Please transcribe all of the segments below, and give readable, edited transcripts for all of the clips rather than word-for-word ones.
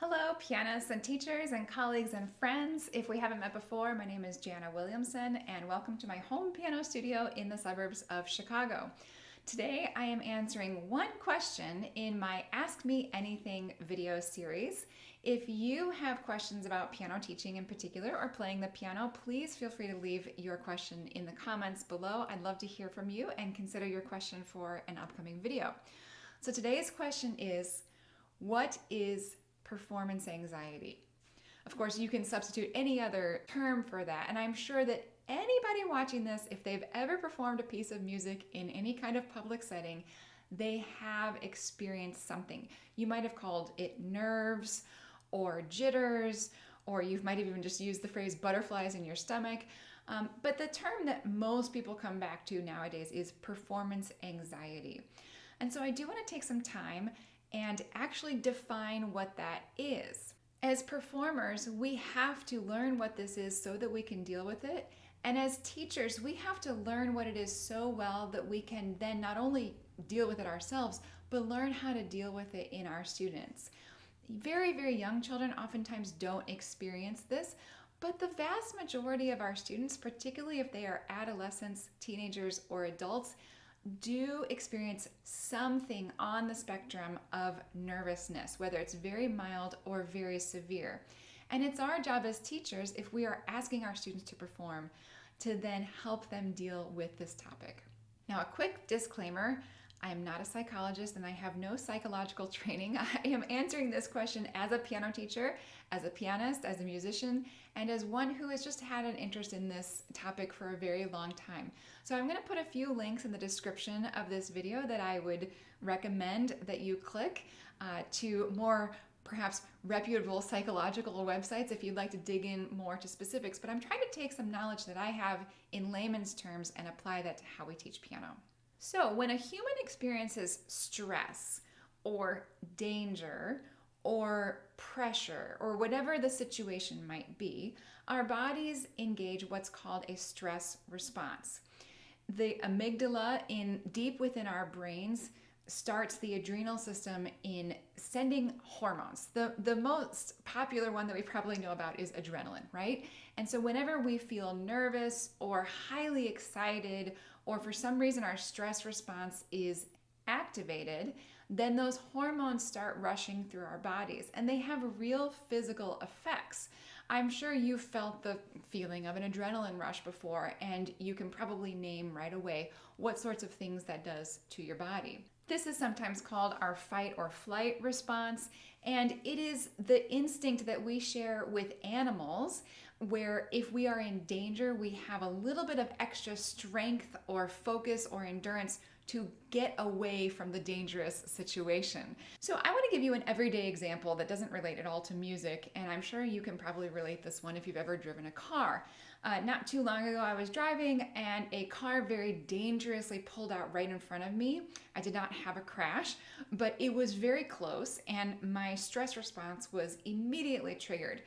Hello, pianists and teachers and colleagues and friends. If we haven't met before, my name is Jana Williamson and welcome to my home piano studio in the suburbs of Chicago. Today I am answering one question in my Ask Me Anything video series. If you have questions about piano teaching in particular or playing the piano, please feel free to leave your question in the comments below. I'd love to hear from you and consider your question for an upcoming video. So today's question is, what is performance anxiety? Of course, you can substitute any other term for that, and I'm sure that anybody watching this, if they've ever performed a piece of music in any kind of public setting, they have experienced something. You might have called it nerves or jitters, or you might have even just used the phrase butterflies in your stomach. But the term that most people come back to nowadays is performance anxiety. And so I do want to take some time and actually define what that is. As performers, we have to learn what this is so that we can deal with it. And as teachers, we have to learn what it is so well that we can then not only deal with it ourselves, but learn how to deal with it in our students. Very, very young children oftentimes don't experience this, but the vast majority of our students, particularly if they are adolescents, teenagers, or adults, do experience something on the spectrum of nervousness, whether it's very mild or very severe. And it's our job as teachers, if we are asking our students to perform, to then help them deal with this topic. Now, a quick disclaimer. I am not a psychologist and I have no psychological training. I am answering this question as a piano teacher, as a pianist, as a musician, and as one who has just had an interest in this topic for a very long time. So I'm going to put a few links in the description of this video that I would recommend that you click to more perhaps reputable psychological websites if you'd like to dig in more to specifics. But I'm trying to take some knowledge that I have in layman's terms and apply that to how we teach piano. So when a human experiences stress or danger or pressure or whatever the situation might be, our bodies engage what's called a stress response. The amygdala deep within our brains starts the adrenal system in sending hormones. The most popular one that we probably know about is adrenaline, right? And so whenever we feel nervous or highly excited, or for some reason our stress response is activated, then those hormones start rushing through our bodies and they have real physical effects. I'm sure you felt the feeling of an adrenaline rush before, and you can probably name right away what sorts of things that does to your body. This is sometimes called our fight or flight response, and it is the instinct that we share with animals where if we are in danger, we have a little bit of extra strength or focus or endurance to get away from the dangerous situation. So I want to give you an everyday example that doesn't relate at all to music, and I'm sure you can probably relate this one if you've ever driven a car. Not too long ago, I was driving and a car very dangerously pulled out right in front of me. I did not have a crash, but it was very close and my stress response was immediately triggered.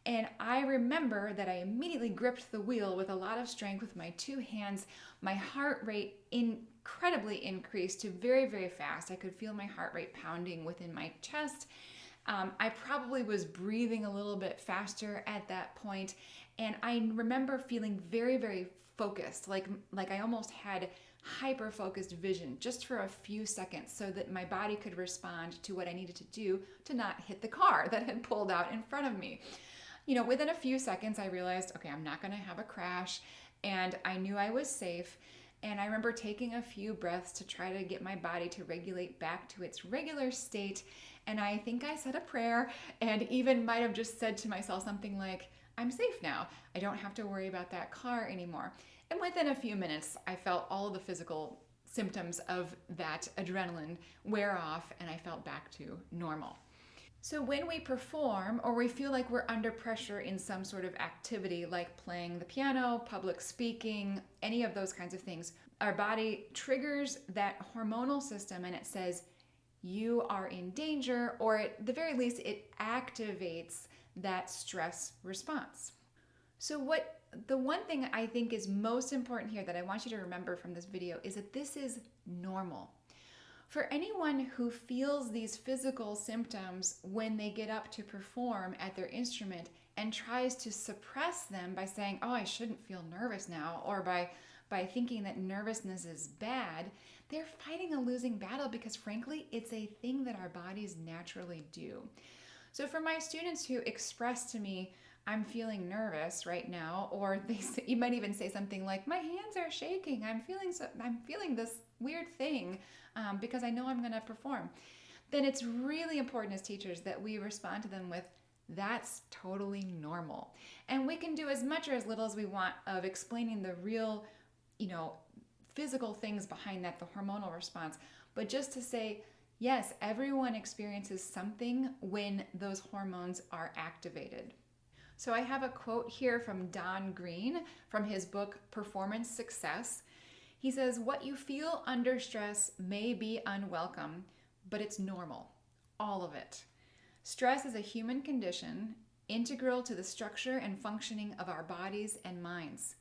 And I remember that I immediately gripped the wheel with a lot of strength with my two hands. My heart rate incredibly increased to very, very fast. I could feel my heart rate pounding within my chest. I probably was breathing a little bit faster at that point. And I remember feeling very, very focused, like I almost had hyper-focused vision just for a few seconds so that my body could respond to what I needed to do to not hit the car that had pulled out in front of me. You know, within a few seconds, I realized, okay, I'm not going to have a crash, and I knew I was safe. And I remember taking a few breaths to try to get my body to regulate back to its regular state. And I think I said a prayer and even might have just said to myself something like, I'm safe now. I don't have to worry about that car anymore. And within a few minutes, I felt all of the physical symptoms of that adrenaline wear off, and I felt back to normal. So when we perform or we feel like we're under pressure in some sort of activity like playing the piano, public speaking, any of those kinds of things, our body triggers that hormonal system and it says, you are in danger, or at the very least, it activates that stress response. So the one thing I think is most important here that I want you to remember from this video is that this is normal. For anyone who feels these physical symptoms when they get up to perform at their instrument and tries to suppress them by saying, oh, I shouldn't feel nervous now, or by thinking that nervousness is bad, they're fighting a losing battle because frankly, it's a thing that our bodies naturally do. So for my students who express to me, I'm feeling nervous right now, or you might even say something like, my hands are shaking. I'm feeling this weird thing because I know I'm going to perform. Then it's really important as teachers that we respond to them with, that's totally normal. And we can do as much or as little as we want of explaining the real, physical things behind that, the hormonal response. But just to say, yes, everyone experiences something when those hormones are activated. So I have a quote here from Don Green from his book, Performance Success. He says, what you feel under stress may be unwelcome, but it's normal, all of it. Stress is a human condition, integral to the structure and functioning of our bodies and minds.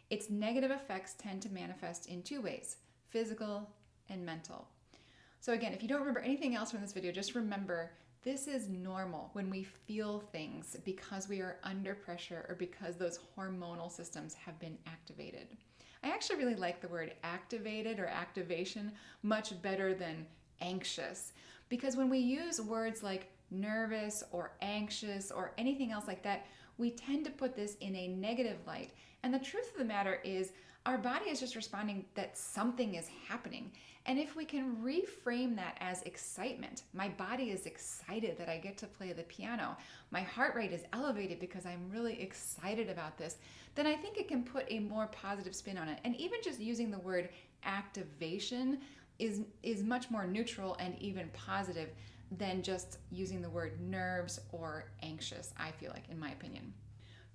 Its negative effects tend to manifest in two ways, physical and mental. So again, if you don't remember anything else from this video, just remember this is normal when we feel things because we are under pressure or because those hormonal systems have been activated. I actually really like the word activated or activation much better than anxious, because when we use words like nervous or anxious or anything else like that, we tend to put this in a negative light. And the truth of the matter is our body is just responding that something is happening. And if we can reframe that as excitement, my body is excited that I get to play the piano, my heart rate is elevated because I'm really excited about this, then I think it can put a more positive spin on it. And even just using the word activation is much more neutral and even positive than just using the word nerves or anxious, I feel like, in my opinion.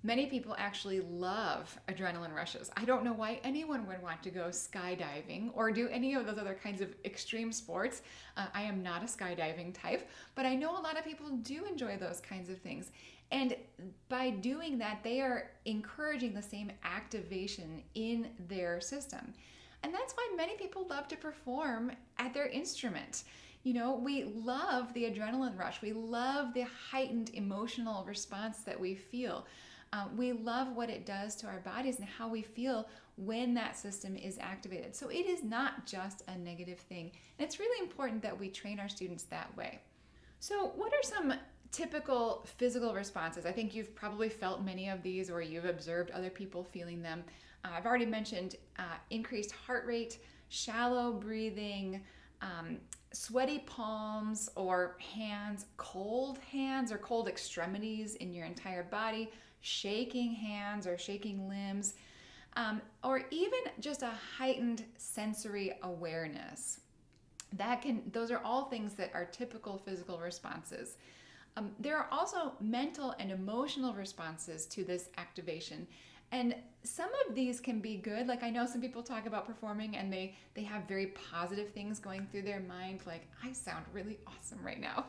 Many people actually love adrenaline rushes. I don't know why anyone would want to go skydiving or do any of those other kinds of extreme sports. I am not a skydiving type, but I know a lot of people do enjoy those kinds of things. And by doing that, they are encouraging the same activation in their system. And that's why many people love to perform at their instrument. We love the adrenaline rush. We love the heightened emotional response that we feel. We love what it does to our bodies and how we feel when that system is activated. So it is not just a negative thing. And it's really important that we train our students that way. So what are some typical physical responses? I think you've probably felt many of these, or you've observed other people feeling them. I've already mentioned increased heart rate, shallow breathing, sweaty palms or hands or cold extremities in your entire body, shaking hands or shaking limbs, or even just a heightened sensory awareness. Those are all things that are typical physical responses. There are also mental and emotional responses to this activation. And some of these can be good. Like I know some people talk about performing and they have very positive things going through their mind, like I sound really awesome right now.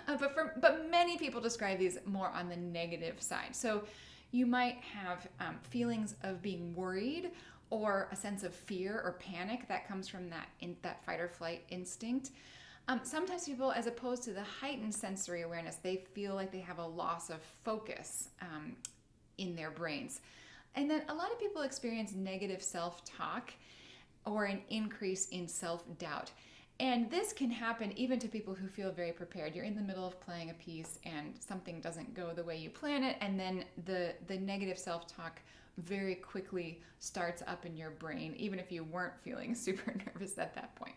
But many people describe these more on the negative side. So you might have feelings of being worried or a sense of fear or panic that comes from that fight or flight instinct. Sometimes people, as opposed to the heightened sensory awareness, they feel like they have a loss of focus in their brains. And then a lot of people experience negative self-talk or an increase in self-doubt. And this can happen even to people who feel very prepared. You're in the middle of playing a piece and something doesn't go the way you plan it, and then the negative self-talk very quickly starts up in your brain, even if you weren't feeling super nervous at that point.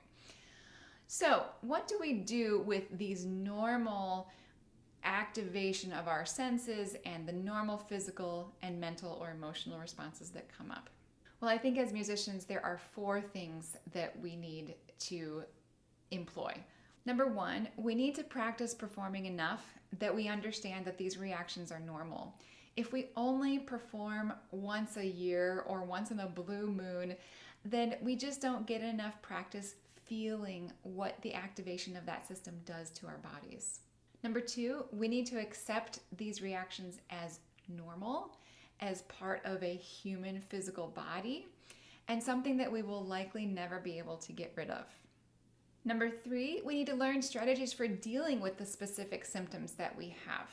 So what do we do with these normal activation of our senses and the normal physical and mental or emotional responses that come up? Well, I think as musicians, there are 4 things that we need to employ. Number 1, we need to practice performing enough that we understand that these reactions are normal. If we only perform once a year or once in a blue moon, then we just don't get enough practice feeling what the activation of that system does to our bodies. Number 2, we need to accept these reactions as normal, as part of a human physical body, and something that we will likely never be able to get rid of. Number 3, we need to learn strategies for dealing with the specific symptoms that we have.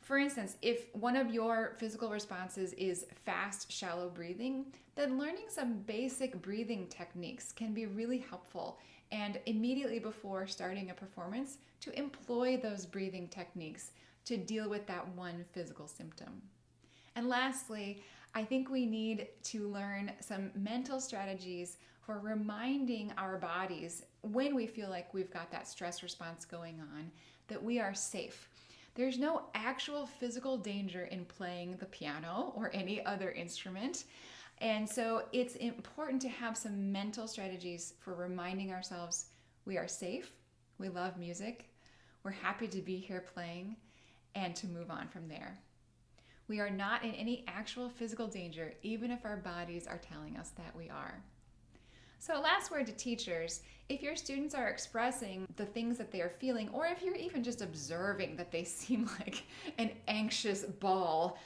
For instance, if one of your physical responses is fast, shallow breathing, then learning some basic breathing techniques can be really helpful, and immediately before starting a performance, to employ those breathing techniques to deal with that one physical symptom. And lastly, I think we need to learn some mental strategies for reminding our bodies when we feel like we've got that stress response going on that we are safe. There's no actual physical danger in playing the piano or any other instrument. And so it's important to have some mental strategies for reminding ourselves we are safe, we love music, we're happy to be here playing, and to move on from there. We are not in any actual physical danger, even if our bodies are telling us that we are. So last word to teachers, if your students are expressing the things that they are feeling, or if you're even just observing that they seem like an anxious ball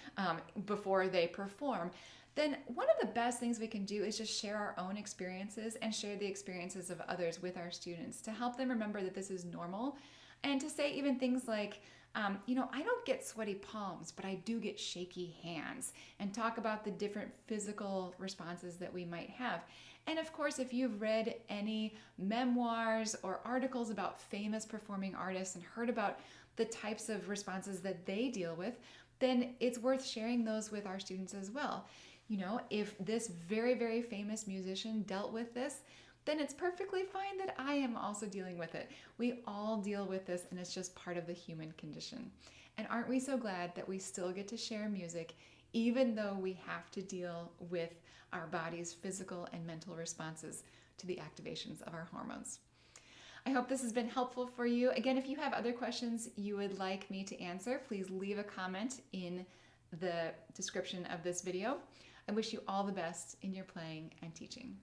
before they perform, then one of the best things we can do is just share our own experiences and share the experiences of others with our students to help them remember that this is normal, and to say even things like, I don't get sweaty palms, but I do get shaky hands, and talk about the different physical responses that we might have. And of course, if you've read any memoirs or articles about famous performing artists and heard about the types of responses that they deal with, then it's worth sharing those with our students as well. If this very, very famous musician dealt with this, then it's perfectly fine that I am also dealing with it. We all deal with this, and it's just part of the human condition. And aren't we so glad that we still get to share music, even though we have to deal with our body's physical and mental responses to the activations of our hormones? I hope this has been helpful for you. Again, if you have other questions you would like me to answer, please leave a comment in the description of this video. I wish you all the best in your playing and teaching.